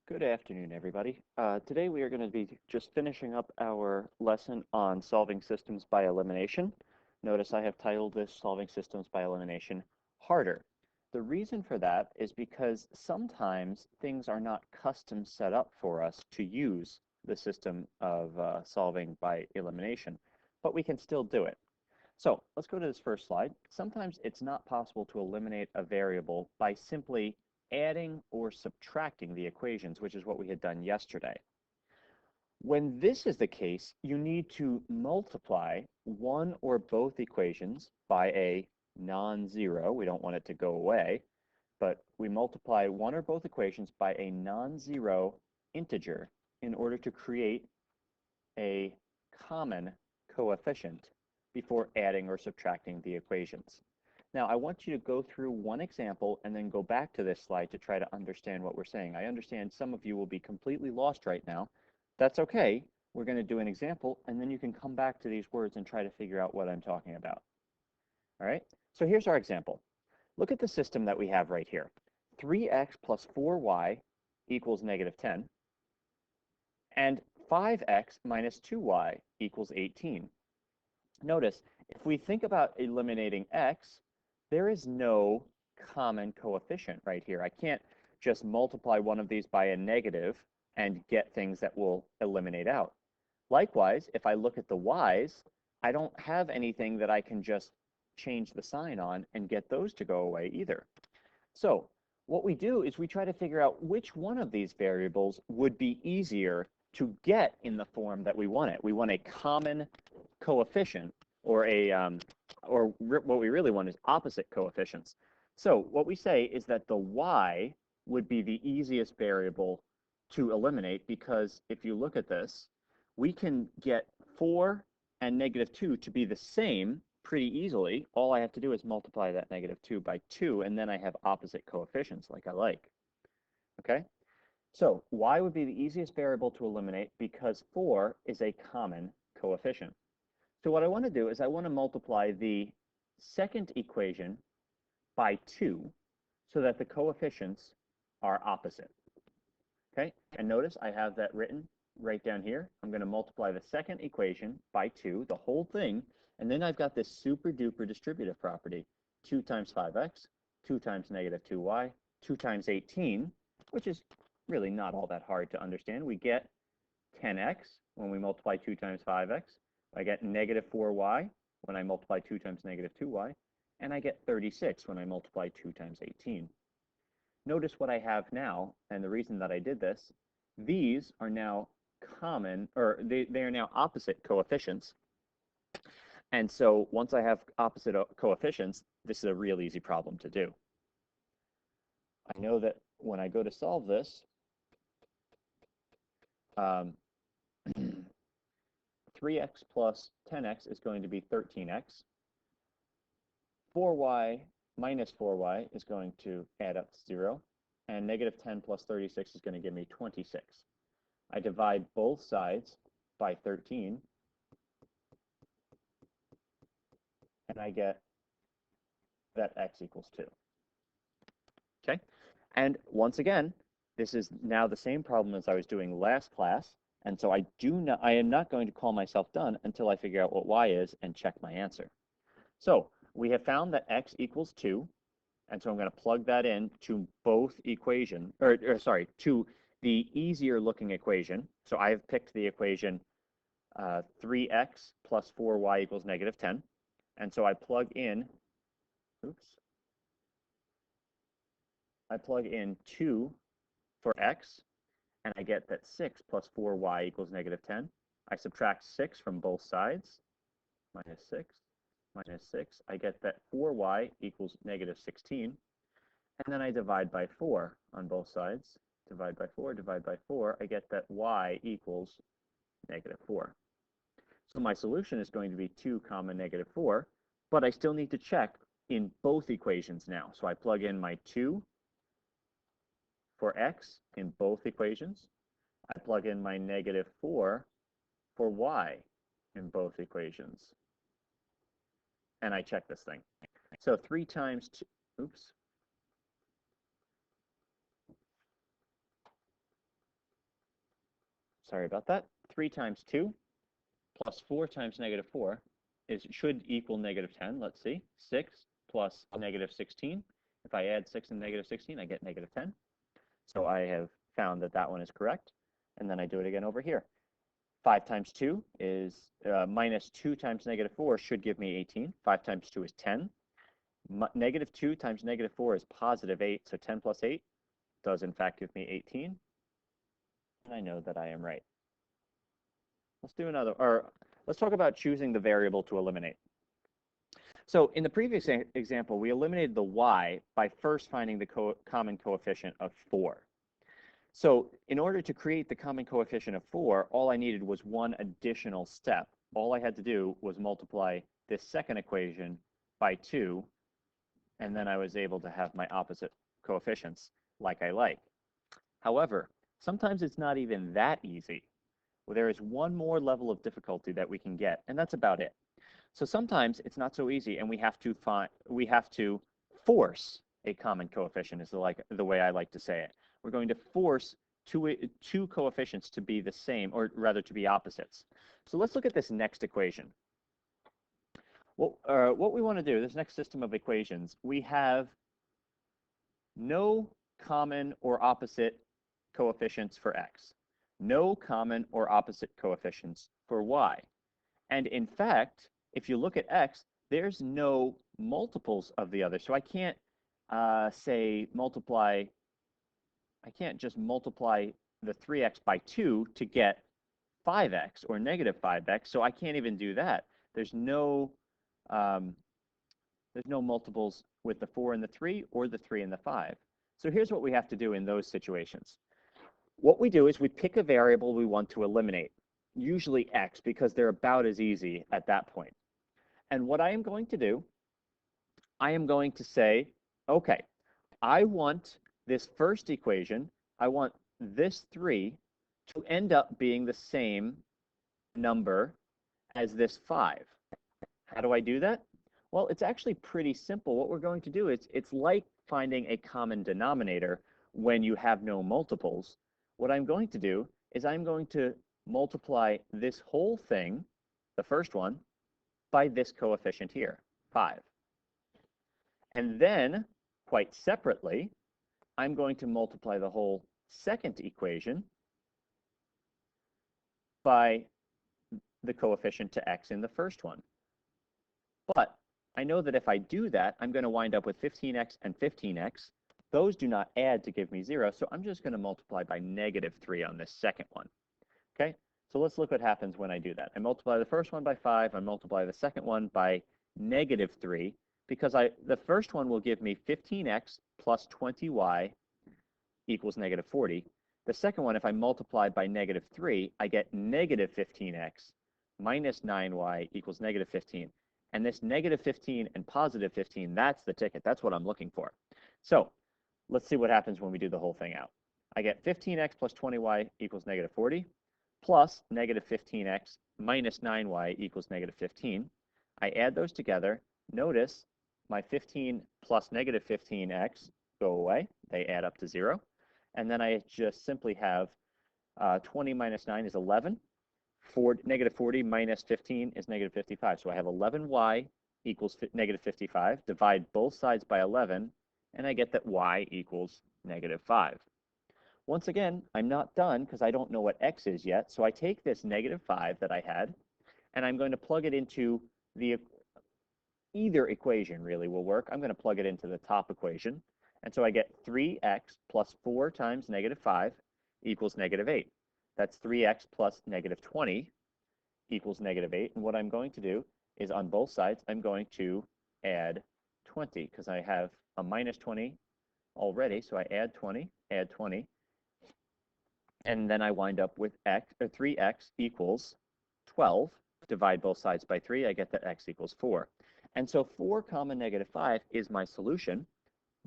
Good afternoon, everybody. Today we are going to be just finishing up our lesson on solving systems by elimination. Notice I have titled this Solving Systems by Elimination Harder. The reason for that is because sometimes things are not custom set up for us to use the system of solving by elimination, but we can still do it. So let's go to this first slide. Sometimes it's not possible to eliminate a variable by simply adding or subtracting the equations, which is what we had done yesterday. When this is the case, you need to multiply one or both equations by a non-zero. We don't want it to go away, but we multiply one or both equations by a non-zero integer in order to create a common coefficient before adding or subtracting the equations. Now, I want you to go through one example and then go back to this slide to try to understand what we're saying. I understand some of you will be completely lost right now. That's okay. We're going to do an example, and then you can come back to these words and try to figure out what I'm talking about. All right? So here's our example. Look at the system that we have right here. 3x plus 4y equals negative 10, and 5x minus 2y equals 18. Notice, if we think about eliminating x, there is no common coefficient right here. I can't just multiply one of these by a negative and get things that will eliminate out. Likewise, if I look at the y's, I don't have anything that I can just change the sign on and get those to go away either. So what we do is we try to figure out which one of these variables would be easier to get in the form that we want it. We want a common coefficient, or what we really want is opposite coefficients. So what we say is that the y would be the easiest variable to eliminate, because if you look at this, we can get 4 and negative 2 to be the same pretty easily. All I have to do is multiply that negative 2 by 2, and then I have opposite coefficients like I like. Okay? So y would be the easiest variable to eliminate because 4 is a common coefficient. So what I want to do is I want to multiply the second equation by 2 so that the coefficients are opposite. Okay, and notice I have that written right down here. I'm going to multiply the second equation by 2, the whole thing, and then I've got this super duper distributive property. 2 times 5x, 2 times negative 2y, 2 times 18, which is really not all that hard to understand. We get 10x when we multiply 2 times 5x. I get negative 4y when I multiply 2 times negative 2y, and I get 36 when I multiply 2 times 18. Notice what I have now, and the reason that I did this, these are now common, or they are now opposite coefficients. And so once I have opposite coefficients, this is a real easy problem to do. I know that when I go to solve this, 3x plus 10x is going to be 13x. 4y minus 4y is going to add up to 0. And negative 10 plus 36 is going to give me 26. I divide both sides by 13, and I get that x equals 2. Okay? And once again, this is now the same problem as I was doing last class, and so I am not going to call myself done until I figure out what y is and check my answer. So we have found that x equals 2, and so I'm going to plug that in to both equation, sorry, to the easier looking equation. So I have picked the equation 3x plus 4y equals negative 10. And so I plug in, I plug in 2 for x, and I get that 6 plus 4y equals negative 10. I subtract 6 from both sides, minus 6, minus 6. I get that 4y equals negative 16. And then I divide by 4 on both sides. Divide by 4, divide by 4. I get that y equals negative 4. So my solution is going to be 2 comma negative 4, but I still need to check in both equations now. So I plug in my 2 for x in both equations. I plug in my negative 4 for y in both equations. And I check this thing. So 3 times 2, oops. sorry about that, 3 times 2 plus 4 times negative 4 should equal negative 10. Let's see. 6 plus negative 16. If I add 6 and negative 16, I get negative 10. So I have found that that one is correct. And then I do it again over here. 5 times 2 is minus 2 times negative 4 should give me 18. 5 times 2 is 10. Negative 2 times negative 4 is positive 8. So 10 plus 8 does in fact give me 18. And I know that I am right. Let's do another, or let's talk about choosing the variable to eliminate. So in the previous example, we eliminated the y by first finding the common coefficient of 4. So in order to create the common coefficient of 4, all I needed was one additional step. All I had to do was multiply this second equation by 2, and then I was able to have my opposite coefficients like I like. However, sometimes it's not even that easy. Well, there is one more level of difficulty that we can get, and that's about it. So sometimes it's not so easy, and we have to force a common coefficient, is the way I like to say it. We're going to force two coefficients to be the same, or rather to be opposites. So let's look at this next equation. What we want to do, this next system of equations, we have no common or opposite coefficients for x, no common or opposite coefficients for y. And in fact, if you look at x, there's no multiples of the other. So I can't I can't just multiply the 3x by 2 to get 5x or negative 5x. So I can't even do that. There's no multiples with the 4 and the 3 or the 3 and the 5. So here's what we have to do in those situations. What we do is we pick a variable we want to eliminate, usually x, because they're about as easy at that point. And what I am going to do, I am going to say, okay, I want this first equation, I want this 3 to end up being the same number as this 5. How do I do that? Well, it's actually pretty simple. What we're going to do is, it's like finding a common denominator when you have no multiples. What I'm going to do is I'm going to multiply this whole thing, the first one, by this coefficient here, 5. And then, quite separately, I'm going to multiply the whole second equation by the coefficient to x in the first one. But I know that if I do that, I'm going to wind up with 15x and 15x. Those do not add to give me 0, so I'm just going to multiply by negative 3 on this second one. Okay, so let's look what happens when I do that. I multiply the first one by 5, I multiply the second one by negative 3, because the first one will give me 15x plus 20y equals negative 40. The second one, if I multiply by negative 3, I get negative 15x minus 9y equals negative 15. And this negative 15 and positive 15, that's the ticket. That's what I'm looking for. So let's see what happens when we do the whole thing out. I get 15x plus 20y equals negative 40, plus negative 15x minus 9y equals negative 15. I add those together. Notice my 15 plus negative 15x go away. They add up to 0. And then I just simply have 20 minus 9 is 11. Negative 40 minus 15 is negative 55. So I have 11y equals negative 55. Divide both sides by 11, and I get that y equals negative 5. Once again, I'm not done because I don't know what x is yet. So I take this negative 5 that I had, and I'm going to plug it into either equation really will work. I'm going to plug it into the top equation. And so I get 3x plus 4 times negative 5 equals negative 8. That's 3x plus negative 20 equals negative 8. And what I'm going to do is on both sides, I'm going to add 20 because I have a minus 20 already. So I add 20, and then I wind up with 3x equals 12. Divide both sides by 3, I get that x equals 4. And so 4 comma negative 5 is my solution.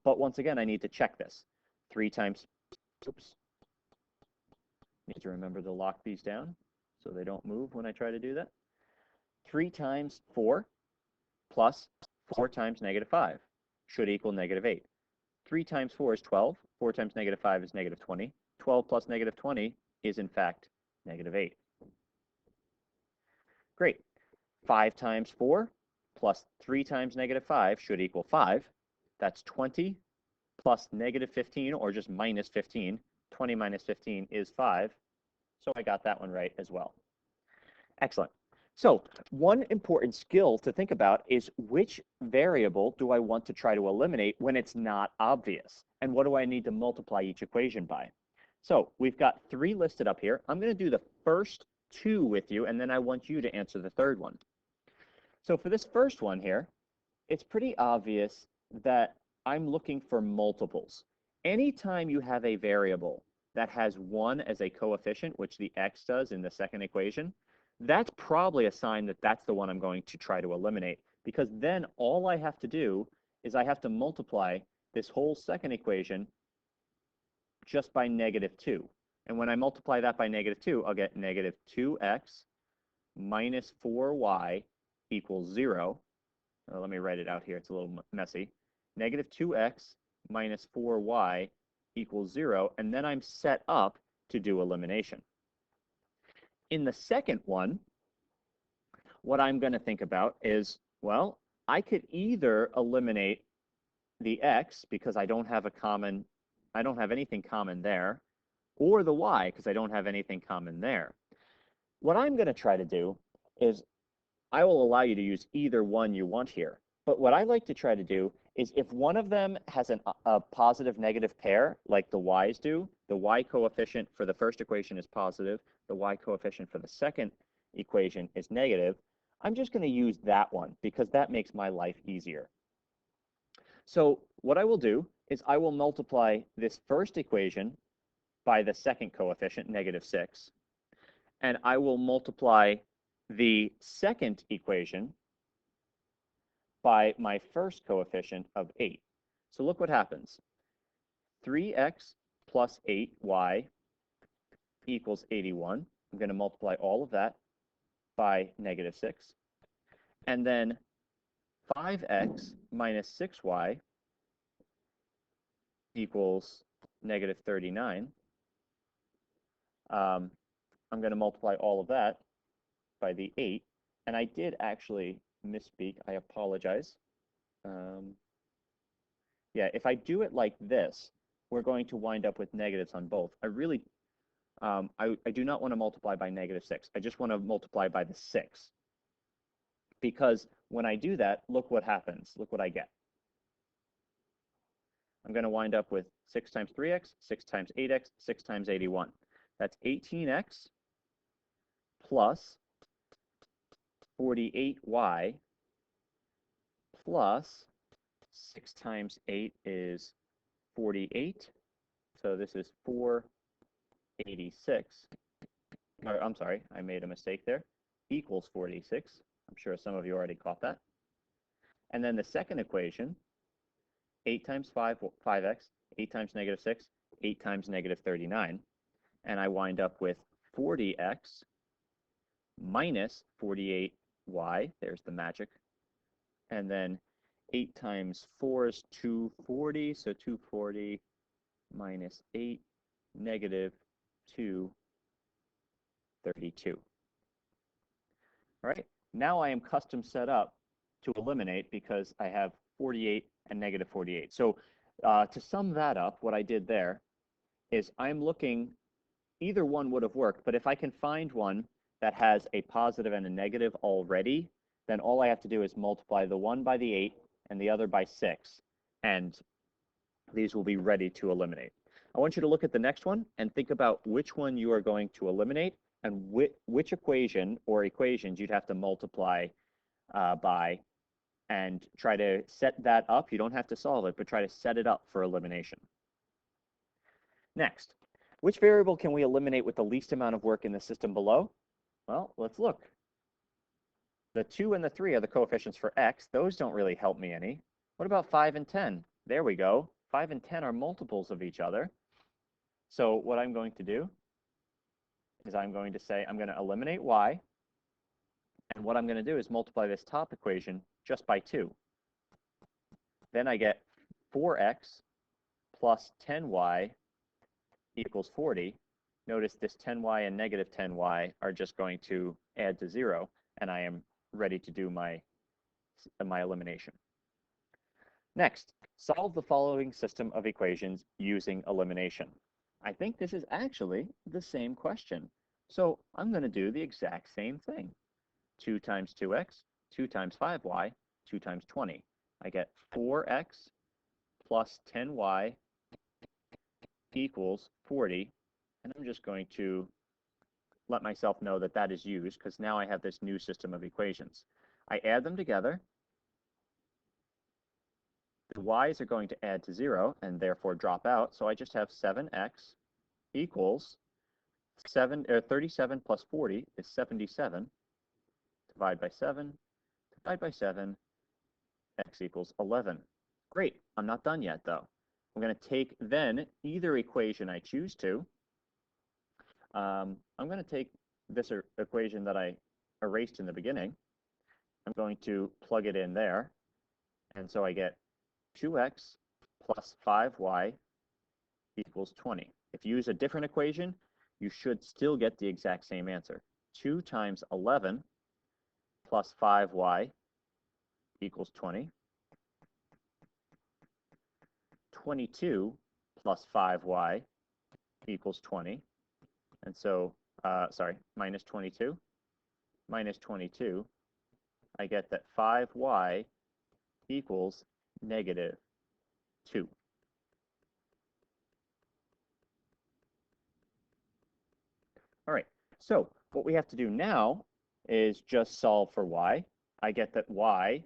But once again, I need to check this. 3 times, oops, need to remember to lock these down so they don't move when I try to do that. 3 times 4 plus 4 times negative 5 should equal negative 8. 3 times 4 is 12. 4 times negative 5 is negative 20. 12 plus negative 20 is, in fact, negative 8. Great. 5 times 4 plus 3 times negative 5 should equal 5. That's 20 plus negative 15, or just minus 15. 20 minus 15 is 5. So I got that one right as well. Excellent. So one important skill to think about is which variable do I want to try to eliminate when it's not obvious? And what do I need to multiply each equation by? So we've got 3 listed up here. I'm going to do the first 2 with you, and then I want you to answer the third one. So for this first one here, it's pretty obvious that I'm looking for multiples. Anytime you have a variable that has 1 as a coefficient, which the x does in the second equation, that's probably a sign that that's the one I'm going to try to eliminate, because then all I have to do is I have to multiply this whole second equation just by negative 2. And when I multiply that by negative 2, I'll get negative 2x minus 4y equals 0. Let me write it out here. It's a little messy. Negative 2x minus 4y equals 0. And then I'm set up to do elimination. In the second one, what I'm going to think about is, well, I could either eliminate the x because I don't have anything common there, or the y because I don't have anything common there. What I'm going to try to do is I will allow you to use either one you want here. But what I like to try to do is if one of them has a positive negative pair, like the y's do, the y coefficient for the first equation is positive, the y coefficient for the second equation is negative, I'm just going to use that one because that makes my life easier. So what I will do is I will multiply this first equation by the second coefficient, negative 6, and I will multiply the second equation by my first coefficient of 8. So look what happens. 3x plus 8y equals 81. I'm going to multiply all of that by negative 6. And then 5x minus 6y equals negative 39. I'm going to multiply all of that by the 8. And I did actually misspeak. I apologize. Yeah, if I do it like this, we're going to wind up with negatives on both. I do not want to multiply by negative 6. I just want to multiply by the 6. Because when I do that, look what happens. Look what I get. I'm going to wind up with 6 times 3x, 6 times 8x, 6 times 81. That's 18x plus 48y plus 6 times 8 is 48. So this is 486. Or, I'm sorry, I made a mistake there. Equals 46. I'm sure some of you already caught that. And then the second equation, 8 times 5, 5x, 8 times negative 6, 8 times negative 39. And I wind up with 40x minus 48y. There's the magic. And then 8 times 4 is 240. So 240 minus 8, negative 232. All right. Now I am custom set up to eliminate because I have 48 and negative 48. So to sum that up, what I did there is I'm looking, either one would have worked, but if I can find one that has a positive and a negative already, then all I have to do is multiply the one by the 8 and the other by 6, and these will be ready to eliminate. I want you to look at the next one and think about which one you are going to eliminate and which equation or equations you'd have to multiply by, and try to set that up. You don't have to solve it, but try to set it up for elimination. Next, which variable can we eliminate with the least amount of work in the system below? Well, let's look. The 2 and the 3 are the coefficients for x. Those don't really help me any. What about 5 and 10? There we go. 5 and 10 are multiples of each other. So what I'm going to do is I'm going to say I'm going to eliminate y. And what I'm going to do is multiply this top equation just by 2. Then I get 4x plus 10y equals 40. Notice this 10y and negative 10y are just going to add to 0, and I am ready to do my elimination. Next, solve the following system of equations using elimination. I think this is actually the same question. So I'm going to do the exact same thing. 2 times 2x, 2 times 5y, 2 times 20. I get 4x plus 10y equals 40. And I'm just going to let myself know that that is used because now I have this new system of equations. I add them together. The y's are going to add to 0 and therefore drop out. So I just have 7x equals 37 plus 40 is 77. Divide by 7, divide by 7, x equals 11. Great, I'm not done yet though. I'm going to take then either equation I choose to. I'm going to take this equation that I erased in the beginning. I'm going to plug it in there. And so I get 2x plus 5y equals 20. If you use a different equation, you should still get the exact same answer. 2 times 11 plus 5y equals 20. 22 plus 5y equals 20. And so, minus 22. Minus 22, I get that 5y equals negative 2. All right, so what we have to do now is just solve for y. I get that y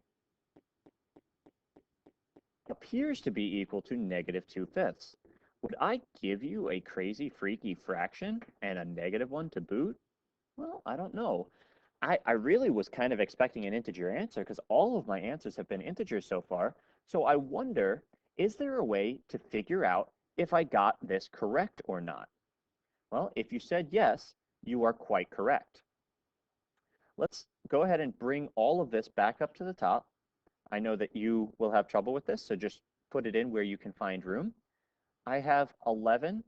appears to be equal to negative 2/5. Would I give you a crazy, freaky fraction and a negative one to boot? Well, I don't know. I really was kind of expecting an integer answer because all of my answers have been integers so far. So I wonder, is there a way to figure out if I got this correct or not? Well, if you said yes, you are quite correct. Let's go ahead and bring all of this back up to the top. I know that you will have trouble with this, so just put it in where you can find room. I have 11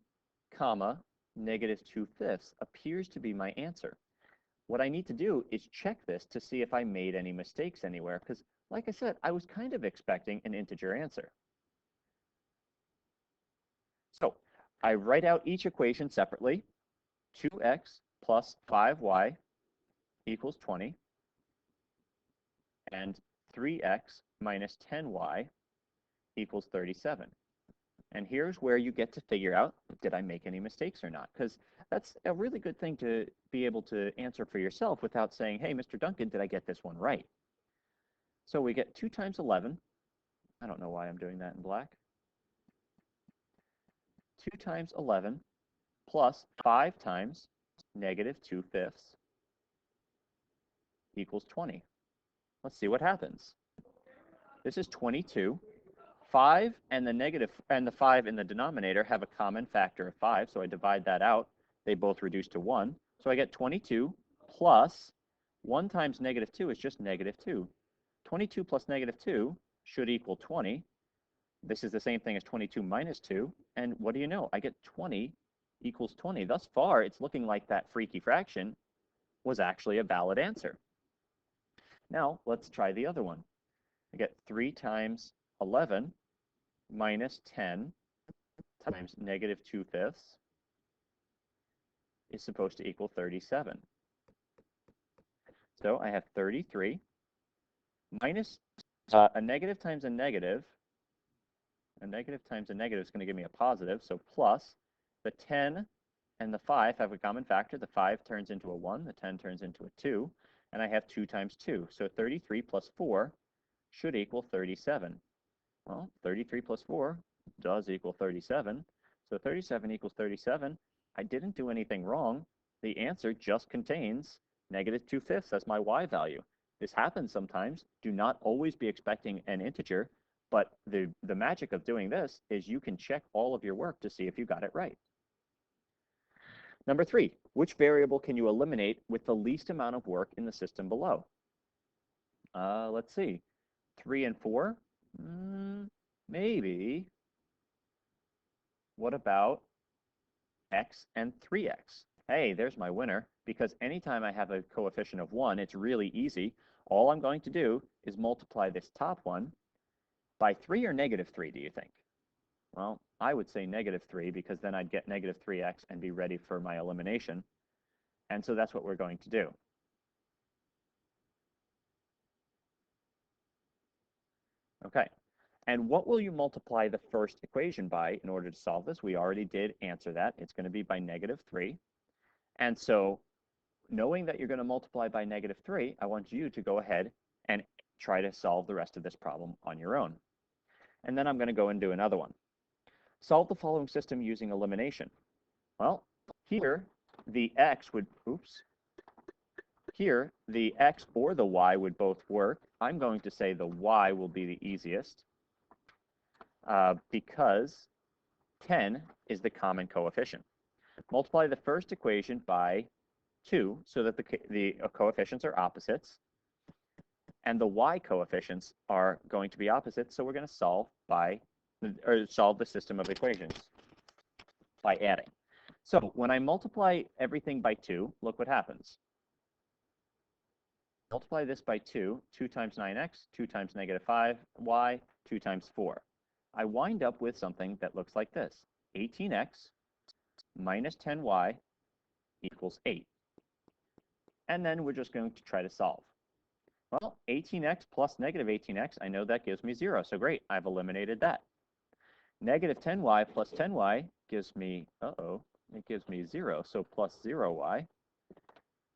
comma negative 2/5 appears to be my answer. What I need to do is check this to see if I made any mistakes anywhere, because like I said, I was kind of expecting an integer answer. So I write out each equation separately. 2x plus 5y equals 20, and 3x minus 10y equals 37. And here's where you get to figure out, did I make any mistakes or not? Because that's a really good thing to be able to answer for yourself without saying, hey, Mr. Duncan, did I get this one right? So we get 2 times 11. I don't know why I'm doing that in black. 2 times 11 plus 5 times negative 2/5 equals 20. Let's see what happens. This is 22. 5 and the 5 in the denominator have a common factor of 5, so I divide that out. They both reduce to 1. So I get 22 plus 1 times negative 2 is just negative 2. 22 plus negative 2 should equal 20. This is the same thing as 22 minus 2. And what do you know? I get 20 equals 20. Thus far, it's looking like that freaky fraction was actually a valid answer. Now, let's try the other one. I get 3 times 11 minus 10 times negative 2/5 is supposed to equal 37. So I have 33 minus a negative times a negative. A negative times a negative is going to give me a positive, so plus the 10 and the 5 have a common factor. The 5 turns into a 1, the 10 turns into a 2, and I have 2 times 2. So 33 plus 4 should equal 37. Well, 33 plus 4 does equal 37. So 37 equals 37. I didn't do anything wrong. The answer just contains negative 2/5 as my y value. This happens sometimes. Do not always be expecting an integer, but the magic of doing this is you can check all of your work to see if you got it right. Number 3, which variable can you eliminate with the least amount of work in the system below? Let's see. 3 and 4? Maybe. What about x and 3x. Hey, there's my winner, because anytime I have a coefficient of 1, it's really easy. All I'm going to do is multiply this top one by 3 or negative 3, do you think? Well, I would say negative 3, because then I'd get negative 3x and be ready for my elimination. And so that's what we're going to do. Okay. And what will you multiply the first equation by in order to solve this? We already did answer that. It's going to be by negative 3. And so knowing that you're going to multiply by negative 3, I want you to go ahead and try to solve the rest of this problem on your own. And then I'm going to go and do another one. Solve the following system using elimination. Well, here the x would, here the x or the y would both work. I'm going to say the y will be the easiest because 10 is the common coefficient. Multiply the first equation by 2 so that the coefficients are opposites, and the y coefficients are going to be opposites, so we're going to solve the system of equations by adding. So when I multiply everything by 2, look what happens. Multiply this by 2, 2 times 9x, 2 times negative 5y, 2 times 4. I wind up with something that looks like this. 18x minus 10y equals 8. And then we're just going to try to solve. Well, 18x plus negative 18x, I know that gives me 0, so great, I've eliminated that. Negative 10y plus 10y gives me, it gives me 0, so plus 0y.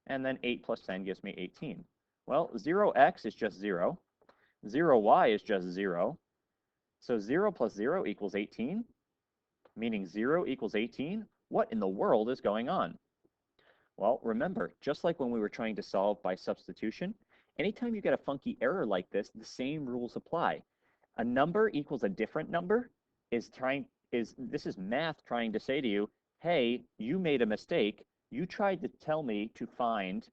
And then 8 plus 10 gives me 18. Well, 0x is just 0. 0y is just 0. So 0 plus 0 equals 18, meaning 0 equals 18. What in the world is going on? Well, remember, just like when we were trying to solve by substitution, anytime you get a funky error like this, the same rules apply. A number equals a different number this is math trying to say to you, hey, you made a mistake. You tried to tell me to find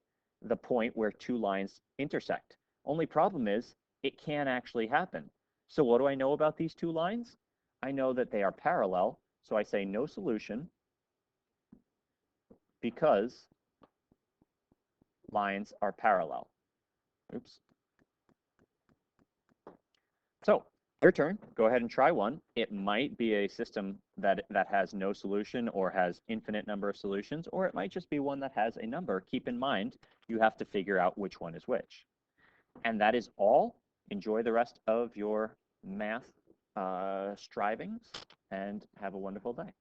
the point where two lines intersect. Only problem is it can't actually happen. So what do I know about these two lines? I know that they are parallel, so I say no solution because lines are parallel. Oops. So your turn. Go ahead and try one. It might be a system that has no solution or has infinite number of solutions, or it might just be one that has a number. Keep in mind, you have to figure out which one is which. And that is all. Enjoy the rest of your math strivings and have a wonderful day.